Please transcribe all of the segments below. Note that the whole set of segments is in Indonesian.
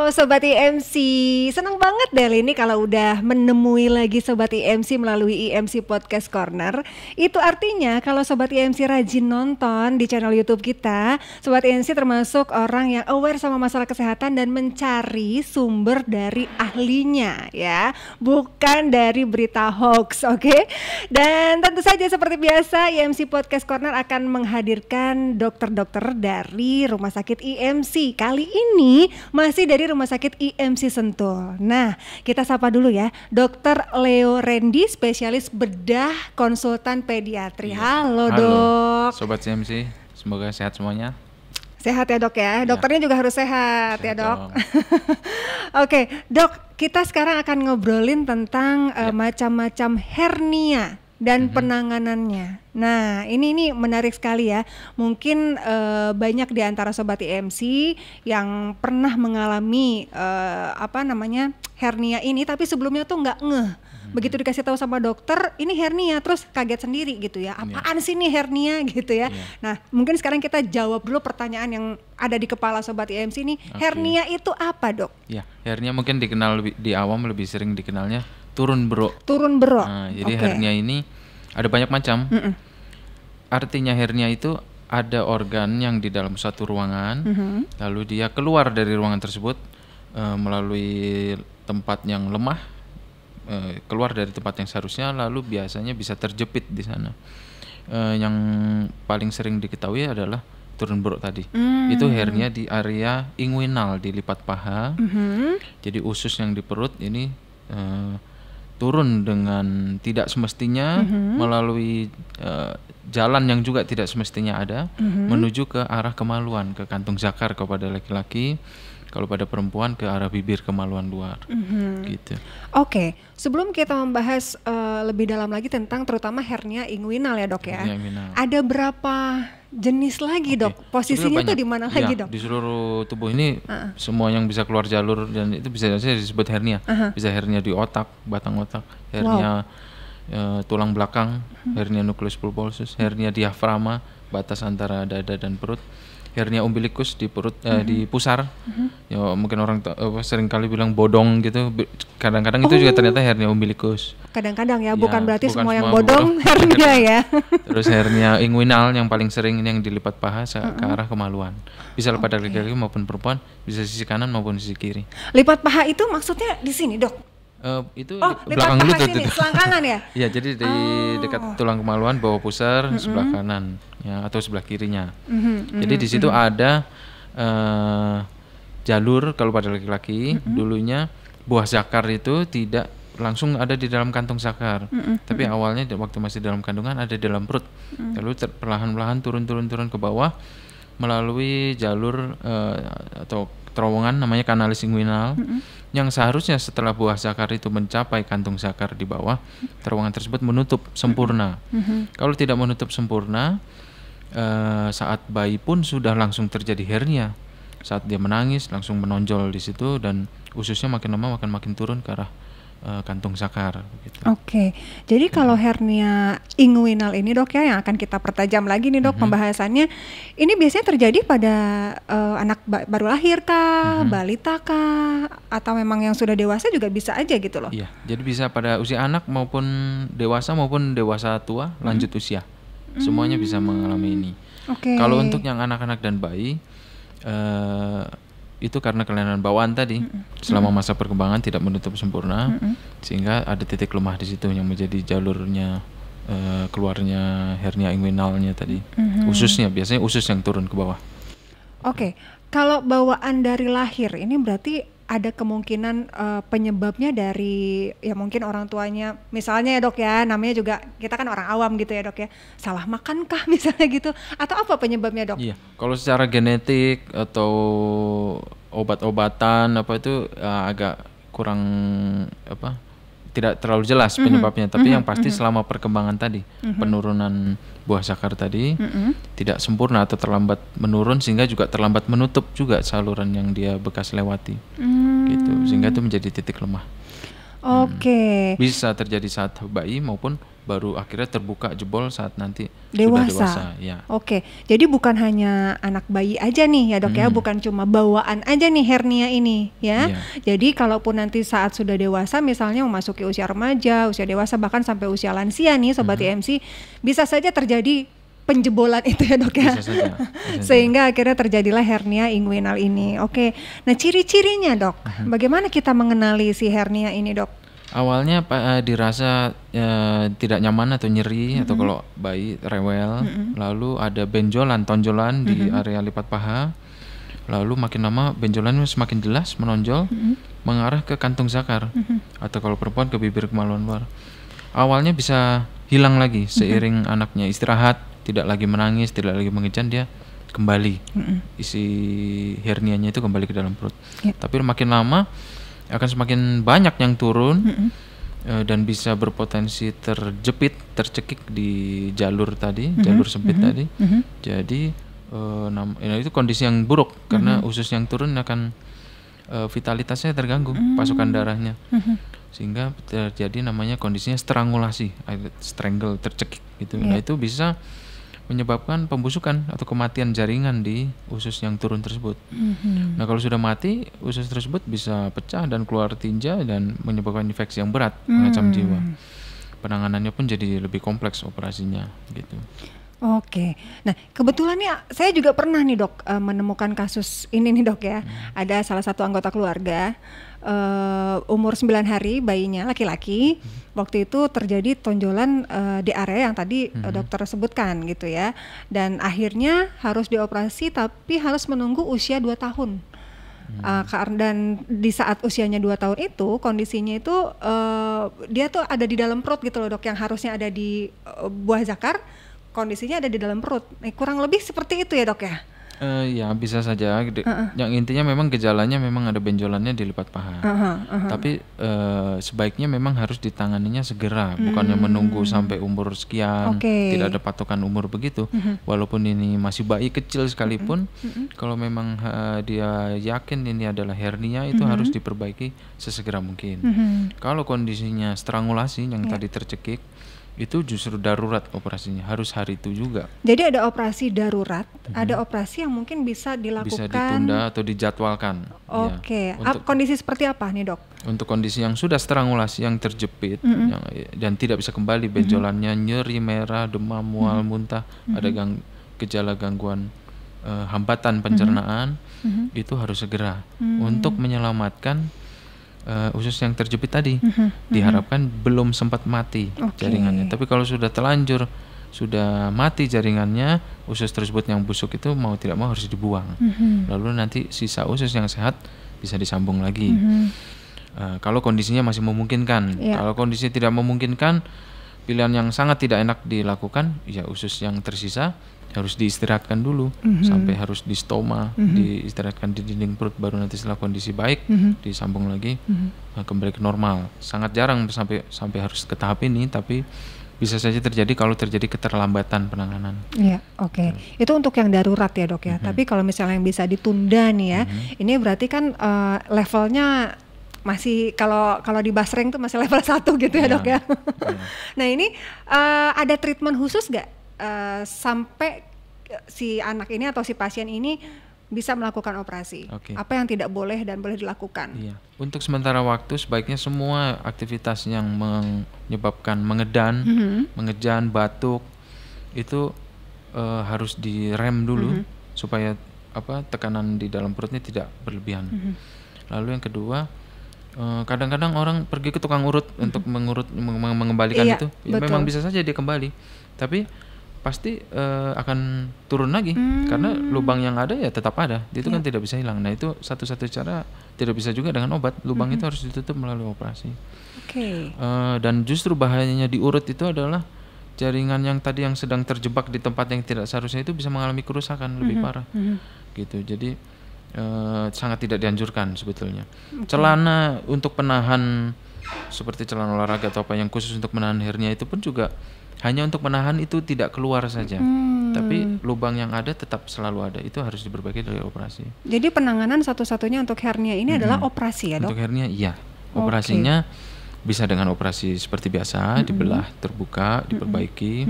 Sobat IMC, senang banget deh ini kalau udah menemui lagi Sobat IMC melalui IMC Podcast Corner. Itu artinya kalau Sobat IMC rajin nonton di channel YouTube kita, Sobat IMC termasuk orang yang aware sama masalah kesehatan dan mencari sumber dari ahlinya ya, bukan dari berita hoax, oke? Dan tentu saja seperti biasa IMC Podcast Corner akan menghadirkan dokter-dokter dari Rumah Sakit IMC. Kali ini masih dari Rumah Sakit IMC Sentul. Nah, kita sapa dulu ya, Dr. Leo Randy, spesialis bedah konsultan pediatri. Halo, Dok. Sobat CMC, semoga sehat semuanya. Sehat ya, Dok ya. Dokternya juga harus sehat ya, Dok. Oke, Dok, kita sekarang akan ngobrolin tentang macam-macam hernia dan penanganannya. Nah, ini menarik sekali ya. Mungkin banyak di antara Sobat IMC yang pernah mengalami hernia ini, tapi sebelumnya tuh nggak ngeh. Begitu dikasih tahu sama dokter, ini hernia, terus kaget sendiri gitu ya. Apaan sih nih hernia gitu ya. Nah, mungkin sekarang kita jawab dulu pertanyaan yang ada di kepala Sobat IMC nih. Hernia itu apa, Dok? Ya, hernia mungkin dikenal di awam lebih sering dikenalnya turun berok. Turun berok. Nah, jadi hernia ini ada banyak macam. Artinya hernia itu ada organ yang di dalam satu ruangan, lalu dia keluar dari ruangan tersebut melalui tempat yang lemah, keluar dari tempat yang seharusnya, lalu biasanya bisa terjepit di sana. Yang paling sering diketahui adalah turun berok tadi. Itu hernia di area inguinal, di lipat paha. Jadi usus yang di perut ini turun dengan tidak semestinya melalui jalan yang juga tidak semestinya ada, menuju ke arah kemaluan, ke kantung zakar kepada laki-laki, kalau pada perempuan ke arah bibir kemaluan luar. Gitu. Oke, sebelum kita membahas lebih dalam lagi tentang terutama hernia inguinal ya, Dok ya. Ada berapa jenis lagi, Dok? Posisinya tuh di mana lagi, Dok? Di seluruh tubuh ini semua yang bisa keluar jalur dan itu bisa saja disebut hernia. Bisa hernia di otak, batang otak, hernia tulang belakang, hernia nucleus pulposus, hernia diafragma, batas antara dada dan perut, hernia umbilikus di perut, di pusar. Ya mungkin orang sering kali bilang bodong gitu. Kadang-kadang itu juga ternyata hernia umbilikus. Kadang-kadang ya, bukan berarti semua yang bodong hernia ya. Terus hernia inguinal yang paling sering ini yang dilipat paha ke arah kemaluan. Bisa pada laki-laki maupun perempuan, bisa sisi kanan maupun sisi kiri. Lipat paha itu maksudnya di sini, Dok? Itu belakang lutut itu. Selangkangan ya? Iya, jadi di dekat tulang kemaluan bawah pusar sebelah kanan ya, atau sebelah kirinya. Jadi di situ ada jalur kalau pada laki-laki dulunya buah zakar itu tidak langsung ada di dalam kantung zakar, tapi awalnya waktu masih dalam kandungan ada di dalam perut, lalu perlahan-lahan turun ke bawah melalui jalur atau terowongan namanya kanalis inguinal, yang seharusnya setelah buah zakar itu mencapai kantung zakar di bawah, terowongan tersebut menutup sempurna. Kalau tidak menutup sempurna, saat bayi pun sudah langsung terjadi hernia. Saat dia menangis langsung menonjol di situ dan ususnya makin lama makin turun ke arah kantung zakar gitu. Oke. Jadi kalau hernia inguinal ini, Dok ya, yang akan kita pertajam lagi nih, Dok, pembahasannya. Ini biasanya terjadi pada anak baru lahir kah, balita kah, atau memang yang sudah dewasa juga bisa aja gitu loh? Iya. Jadi bisa pada usia anak maupun dewasa tua lanjut usia. Semuanya bisa mengalami ini. Kalau untuk yang anak-anak dan bayi, itu karena kelainan bawaan tadi selama masa perkembangan tidak menutup sempurna, sehingga ada titik lemah di situ yang menjadi jalurnya keluarnya hernia inguinalnya tadi. Ususnya biasanya usus yang turun ke bawah. Oke, kalau bawaan dari lahir ini berarti ada kemungkinan penyebabnya dari ya mungkin orang tuanya, misalnya ya, Dok ya, namanya juga kita kan orang awam gitu ya, Dok ya, salah makan kah misalnya gitu, atau apa penyebabnya, Dok? Iya, kalau secara genetik atau obat-obatan itu agak kurang tidak terlalu jelas penyebabnya, tapi yang pasti selama perkembangan tadi, penurunan buah zakar tadi tidak sempurna atau terlambat menurun, sehingga juga terlambat menutup juga saluran yang dia bekas lewati, gitu, sehingga itu menjadi titik lemah. Oke. Bisa terjadi saat bayi maupun baru akhirnya terbuka jebol saat nanti Dewasa. sudah dewasa. Ya. Oke, jadi bukan hanya anak bayi aja nih ya dok ya, bukan cuma bawaan aja nih hernia ini ya. Iya. Jadi kalaupun nanti saat sudah dewasa, misalnya memasuki usia remaja, usia dewasa bahkan sampai usia lansia nih sobat IMC, bisa saja terjadi penjebolan itu ya dok ya. Bisa saja. Sehingga akhirnya terjadilah hernia inguinal ini. Oke, nah ciri-cirinya dok, bagaimana kita mengenali si hernia ini dok? Awalnya dirasa tidak nyaman atau nyeri atau kalau bayi rewel, lalu ada benjolan, tonjolan di area lipat paha, lalu makin lama benjolannya semakin jelas menonjol mengarah ke kantung zakar atau kalau perempuan ke bibir kemaluan luar. Awalnya bisa hilang lagi seiring anaknya istirahat, tidak lagi menangis, tidak lagi mengejan, dia kembali isi hernianya itu kembali ke dalam perut. Tapi makin lama akan semakin banyak yang turun dan bisa berpotensi tercekik di jalur tadi, jalur sempit tadi. Jadi itu kondisi yang buruk karena usus yang turun akan vitalitasnya terganggu, pasokan darahnya, sehingga terjadi namanya kondisinya strangulasi, strangle, tercekik gitu. Nah itu bisa menyebabkan pembusukan atau kematian jaringan di usus yang turun tersebut. Nah kalau sudah mati, usus tersebut bisa pecah dan keluar tinja dan menyebabkan infeksi yang berat, mengancam jiwa. Penanganannya pun jadi lebih kompleks operasinya gitu. Oke, nah kebetulan nih saya juga pernah nih dok menemukan kasus ini nih dok ya. Ada salah satu anggota keluarga umur 9 hari bayinya laki-laki, waktu itu terjadi tonjolan di area yang tadi dokter sebutkan gitu ya. Dan akhirnya harus dioperasi tapi harus menunggu usia 2 tahun. Dan di saat usianya 2 tahun itu kondisinya itu dia tuh ada di dalam perut gitu loh dok, yang harusnya ada di buah zakar, kondisinya ada di dalam perut. Kurang lebih seperti itu ya dok ya? Ya bisa saja. Yang intinya memang gejalanya memang ada benjolannya di lipat paha. Tapi sebaiknya memang harus ditanganinya segera, bukannya menunggu sampai umur sekian. Tidak ada patokan umur begitu. Walaupun ini masih bayi kecil sekalipun, kalau memang dia yakin ini adalah hernia, itu harus diperbaiki sesegera mungkin. Kalau kondisinya strangulasi yang tadi tercekik, itu justru darurat operasinya, harus hari itu juga. Jadi ada operasi darurat, ada operasi yang mungkin bisa dilakukan, bisa ditunda atau dijadwalkan. Oke, kondisi seperti apa nih dok? Untuk kondisi yang sudah strangulasi, yang terjepit dan tidak bisa kembali, benjolannya nyeri, merah, demam, mual, muntah, ada gejala gangguan hambatan pencernaan, itu harus segera untuk menyelamatkan usus yang terjepit tadi. Diharapkan belum sempat mati jaringannya. Tapi kalau sudah terlanjur, sudah mati jaringannya, usus tersebut yang busuk itu mau tidak mau harus dibuang. Lalu nanti sisa usus yang sehat bisa disambung lagi. Kalau kondisinya masih memungkinkan. Kalau kondisi tidak memungkinkan, pilihan yang sangat tidak enak dilakukan, ya usus yang tersisa harus diistirahatkan dulu sampai harus di stoma, diistirahatkan di dinding perut, baru nanti setelah kondisi baik disambung lagi kembali ke normal. Sangat jarang sampai harus ke tahap ini, tapi bisa saja terjadi kalau terjadi keterlambatan penanganan. Iya, oke. Itu untuk yang darurat ya dok ya. Tapi kalau misalnya yang bisa ditunda nih ya, ini berarti kan levelnya masih kalau di Basreng tuh masih level 1 gitu ya dok ya. Nah ini ada treatment khusus nggak sampai si anak ini atau si pasien ini bisa melakukan operasi? Apa yang tidak boleh dan boleh dilakukan? Untuk sementara waktu sebaiknya semua aktivitas yang menyebabkan mengejan, batuk itu harus direm dulu supaya tekanan di dalam perutnya tidak berlebihan. Lalu yang kedua, kadang-kadang orang pergi ke tukang urut untuk mengembalikan itu. Memang bisa saja dia kembali, tapi pasti akan turun lagi karena lubang yang ada ya tetap ada, itu kan tidak bisa hilang. Nah itu satu-satu cara, tidak bisa juga dengan obat, lubang itu harus ditutup melalui operasi. Dan justru bahayanya di urut itu adalah jaringan yang tadi yang sedang terjebak di tempat yang tidak seharusnya itu bisa mengalami kerusakan lebih parah gitu. Jadi sangat tidak dianjurkan sebetulnya. Celana untuk penahan seperti celana olahraga atau apa yang khusus untuk menahan hernia itu pun juga hanya untuk menahan itu tidak keluar saja, tapi lubang yang ada tetap selalu ada, itu harus diperbaiki dari operasi. Jadi penanganan satu-satunya untuk hernia ini adalah operasi ya dok? Untuk hernia iya, operasinya bisa dengan operasi seperti biasa, dibelah, terbuka, diperbaiki,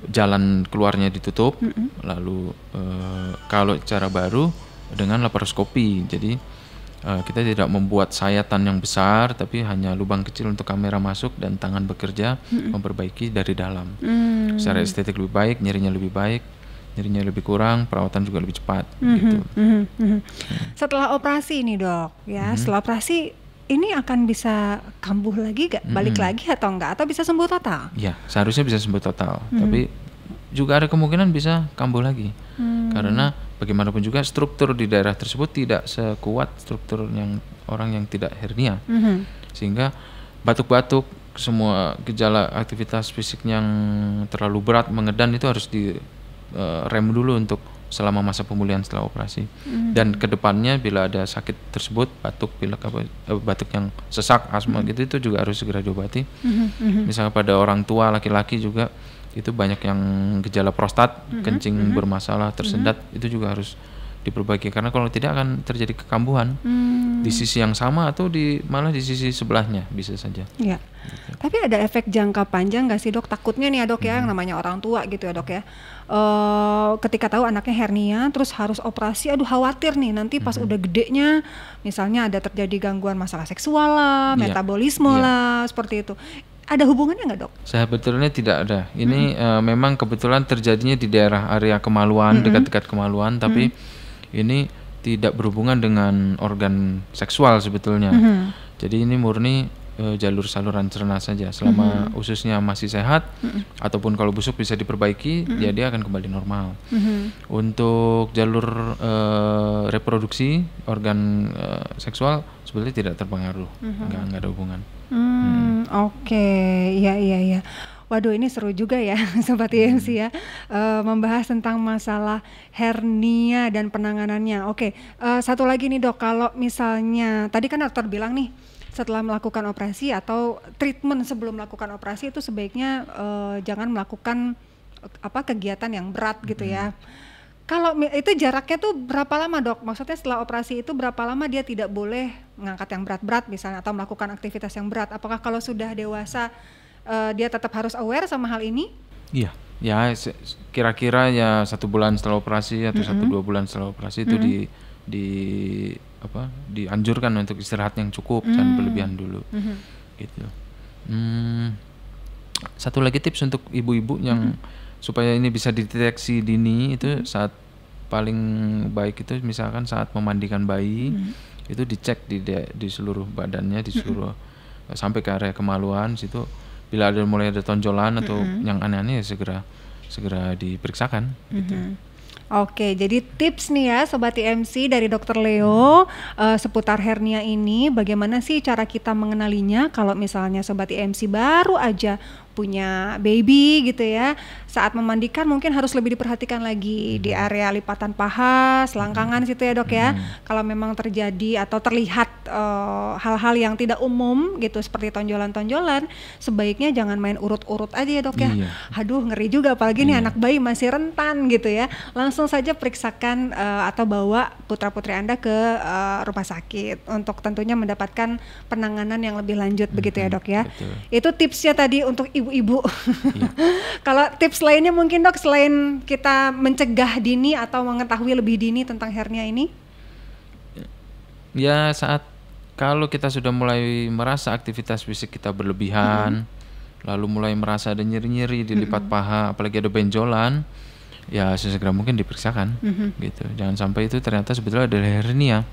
jalan keluarnya ditutup, lalu kalau cara baru dengan laparoskopi. Jadi kita tidak membuat sayatan yang besar, tapi hanya lubang kecil untuk kamera masuk dan tangan bekerja memperbaiki dari dalam. Secara estetik lebih baik, nyerinya lebih baik, nyerinya lebih kurang, perawatan juga lebih cepat. Gitu. Setelah operasi ini dok, ya setelah operasi ini akan bisa kambuh lagi gak? Balik lagi atau enggak? Atau bisa sembuh total? Ya, seharusnya bisa sembuh total, tapi juga ada kemungkinan bisa kambuh lagi. Karena bagaimanapun juga struktur di daerah tersebut tidak sekuat struktur yang orang yang tidak hernia. Sehingga batuk-batuk, semua gejala aktivitas fisik yang terlalu berat, mengedan itu harus di rem dulu untuk selama masa pemulihan setelah operasi. Dan kedepannya bila ada sakit tersebut, batuk, pilek, batuk yang sesak, asma gitu, itu juga harus segera diobati. Misalnya pada orang tua laki-laki juga itu banyak yang gejala prostat, kencing bermasalah, tersendat, itu juga harus diperbaiki karena kalau tidak akan terjadi kekambuhan di sisi yang sama atau malah di sisi sebelahnya bisa saja. Ya. Gitu. Tapi ada efek jangka panjang nggak sih dok? Takutnya nih ya dok ya, yang namanya orang tua gitu ya dok ya. Ketika tahu anaknya hernia terus harus operasi, aduh khawatir nih nanti pas udah gedenya misalnya ada terjadi gangguan masalah seksual lah, metabolisme lah, seperti itu. Ada hubungannya nggak dok? Sebetulnya tidak ada. Ini memang kebetulan terjadinya di daerah area kemaluan, dekat-dekat kemaluan, tapi ini tidak berhubungan dengan organ seksual sebetulnya. Jadi ini murni jalur saluran cerna saja. Selama ususnya masih sehat, ataupun kalau busuk bisa diperbaiki, ya dia akan kembali normal. Untuk jalur reproduksi organ seksual sebetulnya tidak terpengaruh, nggak ada hubungan. Oke, iya. Waduh, ini seru juga ya Sobat IMC ya, membahas tentang masalah hernia dan penanganannya. Oke, satu lagi nih dok, kalau misalnya tadi kan dokter bilang nih setelah melakukan operasi atau treatment sebelum melakukan operasi itu sebaiknya jangan melakukan kegiatan yang berat gitu ya. Kalau itu jaraknya tuh berapa lama dok? Maksudnya setelah operasi itu berapa lama dia tidak boleh mengangkat yang berat-berat misalnya atau melakukan aktivitas yang berat? Apakah kalau sudah dewasa dia tetap harus aware sama hal ini? Iya, ya kira-kira ya 1 bulan setelah operasi atau 1-2 bulan setelah operasi itu dianjurkan untuk istirahat yang cukup, jangan berlebihan dulu. Gitu. Satu lagi tips untuk ibu-ibu yang supaya ini bisa dideteksi dini itu saat paling baik itu misalkan saat memandikan bayi itu dicek di seluruh badannya, di seluruh sampai ke area kemaluan situ. Bila mulai ada tonjolan atau yang aneh-aneh ya segera diperiksakan. Gitu. Oke, jadi tips nih ya Sobat IMC dari Dr. Leo seputar hernia ini, bagaimana sih cara kita mengenalinya kalau misalnya Sobat IMC baru aja punya baby gitu ya, saat memandikan mungkin harus lebih diperhatikan lagi di area lipatan paha, selangkangan situ ya dok ya. Kalau memang terjadi atau terlihat hal-hal yang tidak umum gitu seperti tonjolan-tonjolan, sebaiknya jangan main urut-urut aja ya dok ya. Aduh ngeri juga apalagi nih anak bayi masih rentan gitu ya. Langsung saja periksakan atau bawa putra-putri Anda ke rumah sakit untuk tentunya mendapatkan penanganan yang lebih lanjut begitu ya dok ya. Betul. Itu tipsnya tadi untuk ibu-ibu. Kalau tips lainnya mungkin dok selain kita mencegah dini atau mengetahui lebih dini tentang hernia ini? Ya saat kalau kita sudah mulai merasa aktivitas fisik kita berlebihan, lalu mulai merasa ada nyeri-nyeri di lipat paha, apalagi ada benjolan, ya sesegera mungkin diperiksakan, gitu. Jangan sampai itu ternyata sebetulnya ada hernia,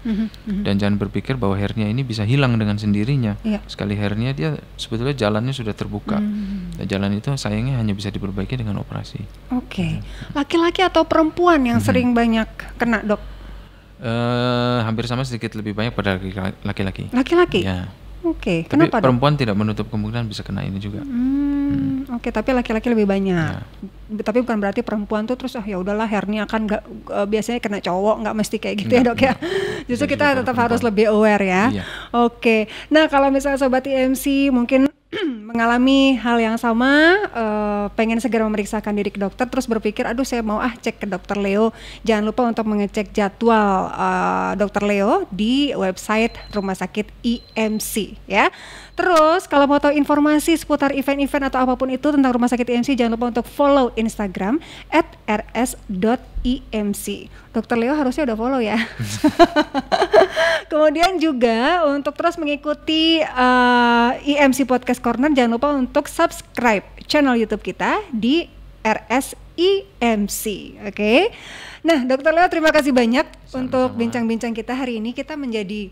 dan jangan berpikir bahwa hernia ini bisa hilang dengan sendirinya. Sekali hernia dia sebetulnya jalannya sudah terbuka, dan jalan itu sayangnya hanya bisa diperbaiki dengan operasi. Oke. Laki-laki atau perempuan yang sering banyak kena dok? Hampir sama, sedikit lebih banyak pada laki-laki. Laki-laki? Ya. Oke. Tapi kenapa perempuan tidak menutup kemungkinan bisa kena ini juga. Oke, tapi laki-laki lebih banyak. Tapi bukan berarti perempuan tuh terus ya udahlah hernia kan nggak biasanya kena cowok, nggak mesti kayak gitu ya dok ya. Justru kita tetap harus lebih aware ya. Oke. Nah kalau misalnya Sobat IMC mungkin mengalami hal yang sama, pengen segera memeriksakan diri ke dokter, terus berpikir, aduh saya mau cek ke dokter Leo. Jangan lupa untuk mengecek jadwal dokter Leo di website Rumah Sakit IMC ya. Terus kalau mau tahu informasi seputar event-event atau apapun itu tentang Rumah Sakit IMC, jangan lupa untuk follow Instagram @rs.imc. Dokter Leo harusnya udah follow ya. Kemudian juga untuk terus mengikuti IMC Podcast Corner, jangan lupa untuk subscribe channel YouTube kita di RS IMC. Oke. Nah, Dokter Leo terima kasih banyak untuk bincang-bincang kita hari ini. Kita menjadi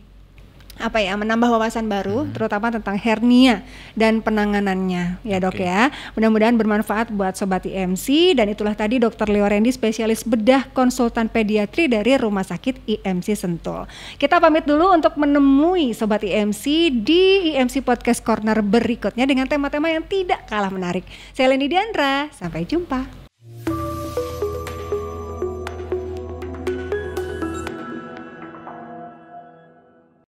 menambah wawasan baru terutama tentang hernia dan penanganannya ya Dok ya. Mudah-mudahan bermanfaat buat Sobat IMC, dan itulah tadi Dr. Leo Rendy, spesialis bedah konsultan pediatri dari Rumah Sakit IMC Sentul. Kita pamit dulu untuk menemui Sobat IMC di IMC Podcast Corner berikutnya dengan tema-tema yang tidak kalah menarik. Saya Leni Diandra, sampai jumpa.